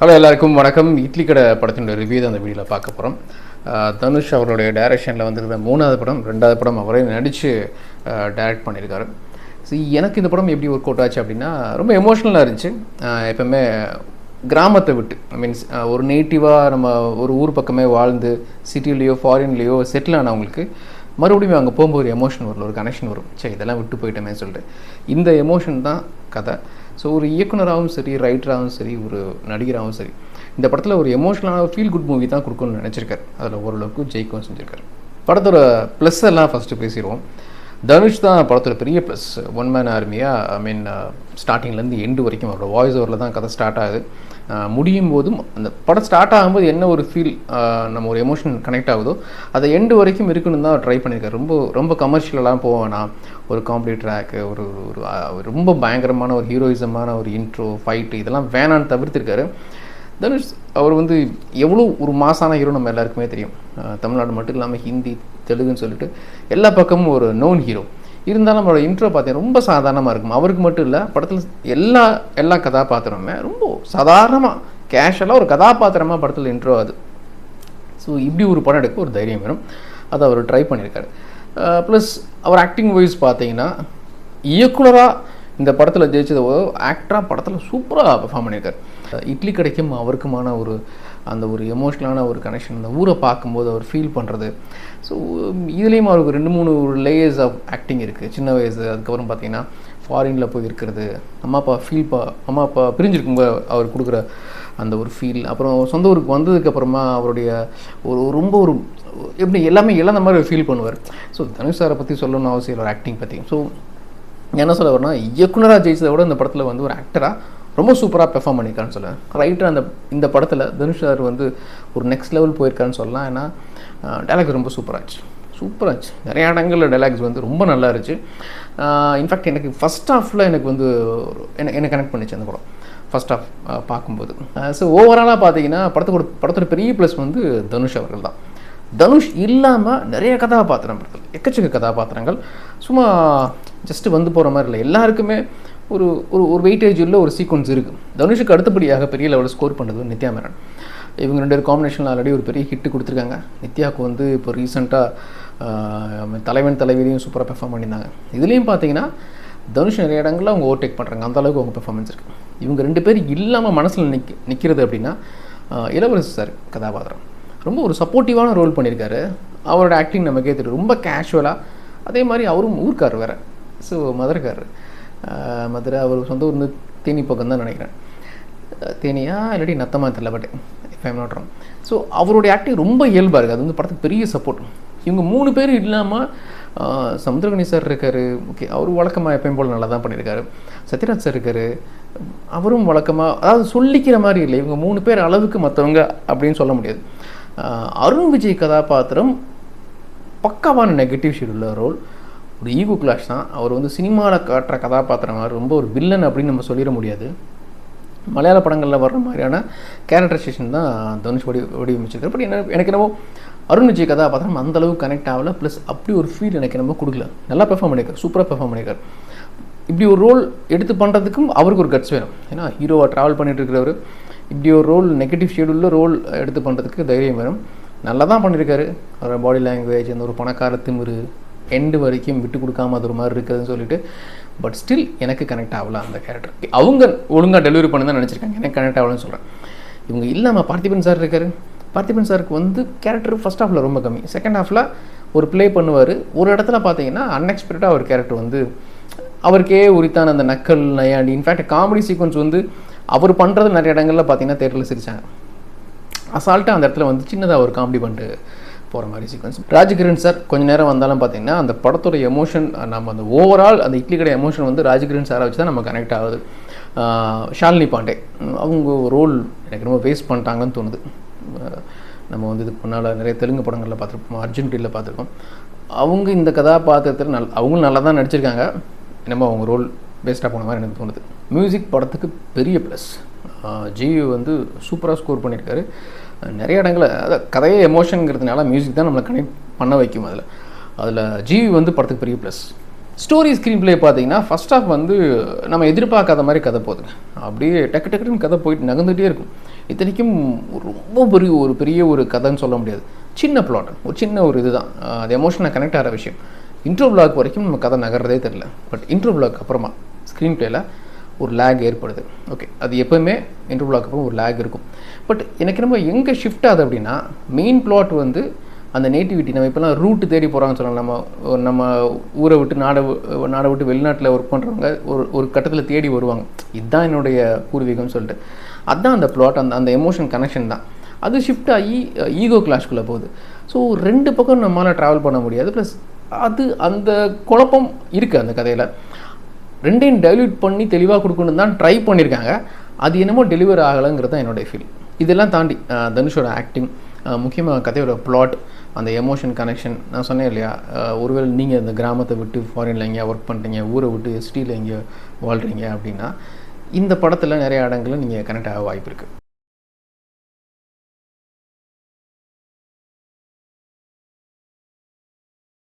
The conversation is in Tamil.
ஹலோ எல்லாருக்கும் வணக்கம். இட்லி கடை படத்தினுடைய ரிவ்யூ தான் அந்த வீடியோவில் பார்க்க போகிறோம். தனுஷ் அவருடைய டைரக்ஷனில் வந்துருக்கிற 3வது படம், 2வது படம் அவரே நடித்து டைரக்ட் பண்ணியிருக்காரு. எனக்கு இந்த படம் எப்படி ஒர்க் அவுட் ஆச்சு அப்படின்னா, ரொம்ப எமோஷ்னலாக இருந்துச்சு. எப்போவுமே கிராமத்தை விட்டு மீன்ஸ் ஒரு நேட்டிவாக நம்ம ஒரு ஊர் பக்கமே வாழ்ந்து சிட்டிலேயோ ஃபாரின்லேயோ செட்டில் ஆனவங்களுக்கு மறுபடியும் அங்கே போகும்போது ஒரு எமோஷன் வரும், ஒரு கனெக்ஷன் வரும். சரி, இதெல்லாம் விட்டு போயிட்டோமே சொல்லிட்டு இந்த எமோஷன் தான் கதை. ஸோ ஒரு இயக்குனராகவும் சரி, ரைட்டராகவும் சரி, ஒரு நடிகராகவும் சரி, இந்த படத்தில் ஒரு எமோஷனலான ஃபீல் குட் மூவி தான் கொடுக்கணும்னு நினச்சிருக்காரு. அதில் ஓரளவுக்கு ஜெயிக்கவும் செஞ்சுருக்காரு. படத்தோட ப்ளஸ் எல்லாம் ஃபஸ்ட்டு பேசிடுவோம். தனுஷ் தான் படத்தோட பெரிய ப்ளஸ். ஒன் மேன் ஆர்மியாக ஸ்டார்டிங்லேருந்து எண்டு வரைக்கும் அவரோட வாய்ஸ் ஓவரில் தான் கதை ஸ்டார்ட் ஆகுது. முடியும் போதும் அந்த படம் ஸ்டார்ட் ஆகும்போது என்ன ஒரு ஃபீல், நம்ம ஒரு எமோஷன் கனெக்ட் ஆகுதோ அதை எண்டு வரைக்கும் இருக்குன்னு தான் ட்ரை பண்ணியிருக்காரு. ரொம்ப கமர்ஷியலெலாம் போவேனா, ஒரு காமெடி ட்ராக்கு, ஒரு ரொம்ப பயங்கரமான ஒரு ஹீரோயிசமான ஒரு இன்ட்ரோ ஃபைட்டு இதெல்லாம் வேணான்னு தவிர்த்திருக்காரு. தனுஷ் அவர் எவ்வளோ ஒரு மாசான ஹீரோ நம்ம எல்லாருக்குமே தெரியும். தமிழ்நாடு மட்டும் இல்லாமல் ஹிந்தி, தெலுங்குன்னு சொல்லிட்டு எல்லா பக்கமும் ஒரு நோன் ஹீரோ. இருந்தாலும் நம்மளோட இன்ட்ரோ பார்த்தீங்கன்னா ரொம்ப சாதாரணமாக இருக்கும். அவருக்கு மட்டும் இல்லை, படத்தில் எல்லா கதாபாத்திரமே ரொம்ப சாதாரணமாக கேஷுவலாக ஒரு கதாபாத்திரமாக படத்தில் இன்ட்ரோ ஆகுது. ஸோ இப்படி ஒரு படம் எடுக்க ஒரு தைரியம் வேணும். அதை அவர் ட்ரை பண்ணியிருக்காரு. ப்ளஸ் அவர் ஆக்டிங் வைஸ் பார்த்தீங்கன்னா இயக்குனராக இந்த படத்தில் ஜெயிச்சது, ஆக்டராக படத்தில் சூப்பராக பெர்ஃபார்ம் பண்ணியிருக்காரு. இட்லி கடைக்கும் அவருக்குமான அந்த ஒரு எமோஷ்னலான ஒரு கனெக்ஷன், அந்த ஊரை பார்க்கும்போது அவர் ஃபீல் பண்ணுறது. ஸோ இதுலேயும் அவருக்கு 2-3 லேயர்ஸ் ஆஃப் ஆக்டிங் இருக்குது. சின்ன வயசு, அதுக்கப்புறம் பார்த்தீங்கன்னா ஃபாரினில் போய் இருக்கிறது, அம்மா அப்பா பிரிஞ்சிருக்கும்போது அவர் கொடுக்குற அந்த ஒரு ஃபீல், அப்புறம் சொந்த ஊருக்கு வந்ததுக்கப்புறமா அவருடைய ரொம்ப எப்படி எல்லாமே இழந்த மாதிரி ஃபீல் பண்ணுவார். ஸோ தனுஷ் சாரை பற்றி சொல்லணும்னு அவசியம் இல்லை, ஒரு ஆக்டிங் பற்றி. ஸோ என்ன சொல்ல வரேன்னா, இயக்குனராக ஜெயிச்சதை விட இந்த படத்தில் ஒரு ஆக்டராக ரொம்ப சூப்பராக பெர்ஃபார்ம் பண்ணியிருக்காருன்னு சொல்லுவேன். ரைட்டர் இந்த படத்தில் தனுஷ் சார் ஒரு நெக்ஸ்ட் லெவல் போயிருக்காருன்னு சொல்லலாம். ஏன்னா டைலாக்ஸ் ரொம்ப சூப்பராச்சு. நிறையா இடங்களில் டைலாக்ஸ் ரொம்ப நல்லா இருந்துச்சு. இன்ஃபேக்ட் எனக்கு ஃபஸ்ட் ஹாஃபில் என்ன கனெக்ட் பண்ணிச்சு அந்த படம் ஃபஸ்ட் ஹாஃப் பார்க்கும்போது. ஸோ ஓவராலாக பார்த்தீங்கன்னா படத்தோட பெரிய ப்ளஸ் தனுஷ் அவர்கள் தான். தனுஷ் இல்லாமல் நிறைய கதாபாத்திரம் படத்தில் எக்கச்சக்க கதாபாத்திரங்கள் சும்மா ஜஸ்ட்டு போகிற மாதிரி இல்லை. எல்லாருக்குமே ஒரு வெயிட்டேஜ் உள்ள ஒரு சீக்வன்ஸ் இருக்குது. தனுஷுக்கு அடுத்தபடியாக பெரிய லெவலில் ஸ்கோர் பண்ணுறது நித்யா மேனன். இவங்க 2 பேர் காம்பினேஷனில் ஆல்ரெடி ஒரு பெரிய ஹிட்டு கொடுத்துருக்காங்க. நித்யாவுக்கு இப்போ ரீசெண்டாக தலைவன் தலைவியையும் சூப்பராக பெர்ஃபார்ம் பண்ணியிருந்தாங்க. இதுலேயும் பார்த்தீங்கன்னா தனுஷ் நிறைய இடங்களில் அவங்க ஓவர்டேக் பண்ணுறாங்க. அந்தளவுக்கு அவங்க பெர்ஃபார்மன்ஸ் இருக்குது. இவங்க 2 பேர் இல்லாமல் மனசில் நிற்கிறது அப்படின்னா இளவரசி சார் கதாபாத்திரம் ரொம்ப ஒரு சப்போர்ட்டிவான ரோல் பண்ணியிருக்காரு. அவரோட ஆக்டிங் நமக்கே தெரியும், ரொம்ப கேஷுவலாக. அதே மாதிரி அவரும் ஊர்க்கார் வேறு. ஸோ மதுரை அவர் சொந்த ஊர் தேனி பக்கம் தான் நினைக்கிறேன். தேனியா இல்லாட்டி நத்தமாக தெரியல, but if I'm not wrong. So அவருடைய ஆக்டிங் ரொம்ப இயல்பாக இருக்குது. அது படத்துக்கு பெரிய சப்போர்ட். இவங்க 3 பேர் இல்லாமல் சமுத்திரகனி சார் இருக்கார். ஓகே, அவர் வழக்கமாக எப்பயும் போல் நல்லா தான் பண்ணியிருக்காரு. சத்யராஜ் சார் இருக்கார். அவரும் வழக்கமாக, அதாவது சொல்லிக்கிற மாதிரி இல்லை. இவங்க 3 பேர் அளவுக்கு மற்றவங்க அப்படின்னு சொல்ல முடியாது. அருண் விஜய் கதாபாத்திரம் பக்காவான நெகட்டிவ் ஷேடுள்ள ரோல். ஒரு ஈகோ கிளாஷ் தான். அவர் சினிமாவில் காட்டுற கதாபாத்திரம் ரொம்ப ஒரு வில்லன் அப்படின்னு நம்ம சொல்லிட முடியாது. மலையாள படங்களில் வர்ற மாதிரியான கேரக்டரைசேஷன் தான் தனுஷ் வடிவமைச்சிருக்காரு. பட் எனக்கு என்னவோ அருண் விஜய் கதாபாத்திரம் அந்தளவுக்கு கனெக்ட் ஆகலை. ப்ளஸ் அப்படி ஒரு ஃபீல் எனக்கு என்னமோ கொடுக்கல. நல்லா பெர்ஃபார்ம் பண்ணியிருக்காரு, சூப்பராக பெர்ஃபார்ம் பண்ணியிருக்காரு. இப்படி ஒரு ரோல் எடுத்து பண்ணுறதுக்கும் அவருக்கு ஒரு கட்ஸ் வேணும். ஏன்னா ஹீரோவாக ட்ராவல் பண்ணிட்டு இருக்கிறவர் இப்படி ஒரு ரோல், நெகட்டிவ் ஷேடுள்ள ரோல் எடுத்து பண்ணுறதுக்கு தைரியம் வேணும். நல்லா தான் பண்ணியிருக்காரு. அவரோட பாடி லாங்குவேஜ், அந்த ஒரு பணக்கார திமிரு, எண்டு வரைக்கும் விட்டு கொடுக்காம அது ஒரு மாதிரி இருக்குதுன்னு சொல்லிட்டு. பட் ஸ்டில் எனக்கு கனெக்ட் ஆகலாம் அந்த கேரக்டர். அவங்க ஒழுங்காக டெலிவரி பண்ண தான் நினச்சிருக்காங்க, எனக்கு கனெக்ட் ஆகலன்னு சொல்கிறேன். இவங்க இல்லாமல் பார்த்திபன் சார் இருக்கார். பார்த்திபன் சாருக்கு கேரக்டர் ஃபஸ்ட் ஹாஃபில் ரொம்ப கம்மி. செகண்ட் ஹாஃபில் ஒரு ப்ளே பண்ணுவார். ஒரு இடத்துல பார்த்தீங்கன்னா அன்எக்ஸ்பெக்டடாக ஒரு கேரக்டர் அவருக்கே உரித்தான அந்த நக்கல் நையாண்டி, இன்ஃபேக்ட் காமெடி சீக்வன்ஸ் அவர் பண்ணுறது நிறைய இடங்களில் பார்த்தீங்கன்னா தேட்டரில் சிரித்தாங்க. அசால்ட்டாக அந்த இடத்துல சின்னதாக ஒரு காமெடி பண்ணிட்டு போகிற மாதிரி சீக்வன்ஸ். ராஜ்கிரண் சார் கொஞ்சம் நேரம் வந்தாலும் பார்த்தீங்கன்னா அந்த படத்தோட எமோஷன், நம்ம அந்த ஓவரால் அந்த இட்லி கடை எமோஷன் ராஜ்கிரண் சாரை வச்சு தான் நம்ம கனெக்ட் ஆகுது. ஷாலினி பாண்டே அவங்க ரோல் எனக்கு ரொம்ப வேஸ்ட் பண்ணிட்டாங்கன்னு தோணுது. நம்ம இதுக்கு முன்னால் நிறைய தெலுங்கு படங்களில் பார்த்துருப்போம், அர்ஜுன்டியில் பார்த்துருக்கோம். அவங்க இந்த கதாபாத்திரத்தில் அவங்களும் நல்லா தான் நடிச்சிருக்காங்க. நம்ம அவங்க ரோல் வேஸ்ட்டாக போன மாதிரி எனக்கு தோணுது. மியூசிக் படத்துக்கு பெரிய ப்ளஸ். ஜிவி சூப்பராக ஸ்கோர் பண்ணியிருக்காரு. நிறைய இடங்களில் அதாவது கதையே எமோஷனுங்கிறதுனால மியூசிக் தான் நம்மளை கனெக்ட் பண்ண வைக்கும். அதில் ஜிவி படத்துக்கு பெரிய ப்ளஸ். ஸ்டோரி ஸ்க்ரீன் ப்ளே பார்த்தீங்கன்னா ஃபர்ஸ்ட் ஆஃப் வந்து நம்ம எதிர்பார்க்காத மாதிரி கதை போகுதுங்க. அப்படியே டக்கு டக்குன்னு கதை போயிட்டு நகர்ந்துகிட்டே இருக்கும். இத்தனைக்கும் ரொம்ப பெரிய ஒரு கதைன்னு சொல்ல முடியாது. சின்ன பிளாட், ஒரு சின்ன ஒரு இதுதான். அது எமோஷனாக கனெக்ட் ஆகிற விஷயம். இன்ட்ரோ பிளாக் வரைக்கும் நம்ம கதை நகர்றதே தெரியல. பட் இன்ட்ரோ பிளாக் அப்புறமா ஸ்க்ரீன் ப்ளேயில் ஒரு லேக் ஏற்படுது. ஓகே, அது எப்போவுமே இன்ட்ரோ பிளாக் அப்புறம் ஒரு லேக் இருக்கும். பட் எனக்கு நம்ம எங்கே ஷிஃப்ட் ஆகுது அப்படின்னா, மெயின் பிளாட் வந்து அந்த நேட்டிவிட்டி. நம்ம இப்போலாம் ரூட்டு தேடி போகிறாங்கன்னு சொல்லலாம். நம்ம ஊரை விட்டு நாடை விட்டு வெளிநாட்டில் ஒர்க் பண்ணுறவங்க ஒரு கட்டத்தில் தேடி வருவாங்க. இதுதான் என்னுடைய பூர்வீகம்னு சொல்லிட்டு. அதுதான் அந்த பிளாட், அந்த எமோஷன் கனெக்ஷன் தான். அது ஷிஃப்ட் ஆகி ஈகோ கிளாஷ்குள்ளே போகுது. ஸோ 2 பக்கம் நம்மளால் ட்ராவல் பண்ண முடியாது. ப்ளஸ் அந்த குழப்பம் இருக்குது அந்த கதையில். 2ஐயும் டைல்யூட் பண்ணி தெளிவாக கொடுக்கணுன்னு தான் ட்ரை பண்ணியிருக்காங்க. அது என்னமோ டெலிவர் ஆகலைங்கிறது தான் என்னுடைய ஃபீல். இதெல்லாம் தாண்டி தனுஷோட ஆக்டிங், முக்கியமாக கதையோட பிளாட், அந்த எமோஷன் கனெக்ஷன். நான் சொன்னேன் இல்லையா, ஒருவேளை நீங்கள் இந்த கிராமத்தை விட்டு ஃபாரினில் எங்கேயா ஒர்க் பண்ணுறீங்க, ஊரை விட்டு எஸ்டியில் எங்கேயோ வாழ்கிறீங்க அப்படின்னா இந்த படத்தில் நிறைய இடங்களில் நீங்கள் கனெக்ட் ஆக வாய்ப்பு இருக்குது.